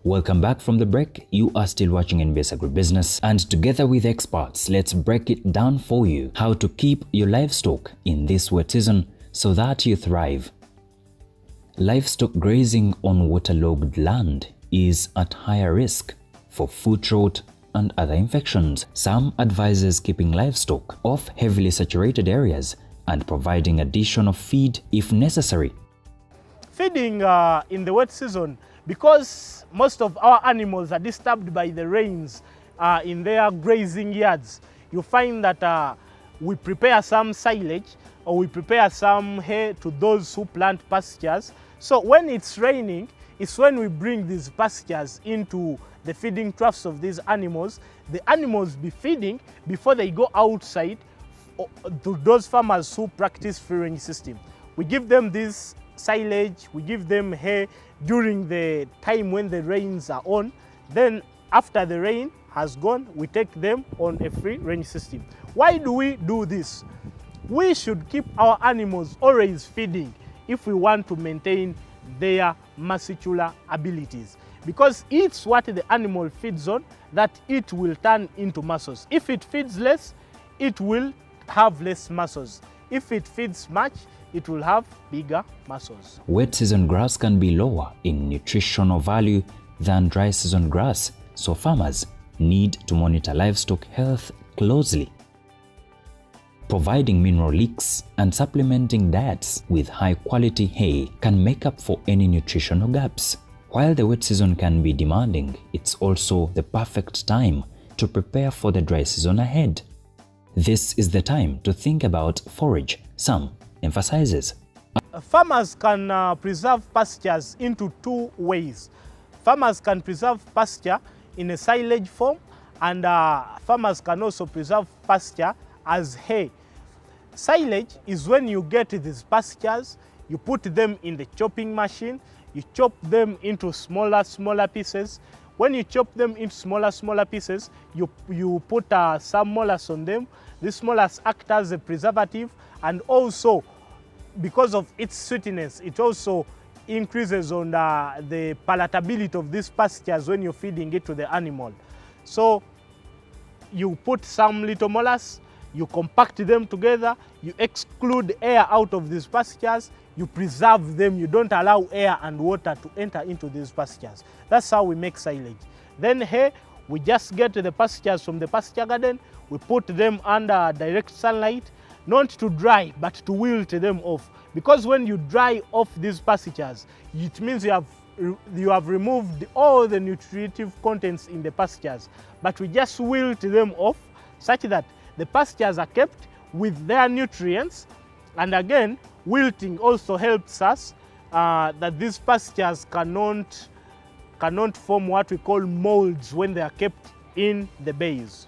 Welcome back from the break. You are still watching NBS Agribusiness, and together with experts, let's break it down for you how to keep your livestock in this wet season so that you thrive. Livestock grazing on waterlogged land is at higher risk for foot rot and other infections. Some advises keeping livestock off heavily saturated areas and providing additional feed if necessary. Feeding in the wet season, because most of our animals are disturbed by the rains in their grazing yards, you find that we prepare some silage or we prepare some hay to those who plant pastures. So when it's raining, it's when we bring these pastures into the feeding troughs of these animals. The animals be feeding before they go outside to those farmers who practice free range system. We give them this silage, we give them hay during the time when the rains are on. Then after the rain has gone, we take them on a free range system. Why do we do this? We should keep our animals always feeding if we want to maintain their muscular abilities, because it's what the animal feeds on that it will turn into muscles. If it feeds less, it will have less muscles. If it feeds much, it will have bigger muscles. Wet season grass can be lower in nutritional value than dry season grass, so farmers need to monitor livestock health closely. Providing mineral leaks and supplementing diets with high-quality hay can make up for any nutritional gaps. While the wet season can be demanding, it's also the perfect time to prepare for the dry season ahead. This is the time to think about forage. Some emphasizes. Farmers can preserve pastures into two ways. Farmers can preserve pasture in a silage form, and farmers can also preserve pasture as hay. Silage is when you get these pastures, you put them in the chopping machine, you chop them into smaller pieces. When you chop them into smaller pieces, you put some molasses on them. This molasses acts as a preservative, and also because of its sweetness, it also increases on the palatability of these pastures when you're feeding it to the animal. So you put some little molasses, you compact them together, you exclude air out of these pastures, you preserve them, you don't allow air and water to enter into these pastures. That's how we make silage. Then hay, we just get the pastures from the pasture garden, we put them under direct sunlight, not to dry, but to wilt them off. Because when you dry off these pastures, it means you have removed all the nutritive contents in the pastures. But we just wilt them off such that the pastures are kept with their nutrients. And again, wilting also helps us that these pastures cannot form what we call molds when they are kept in the base.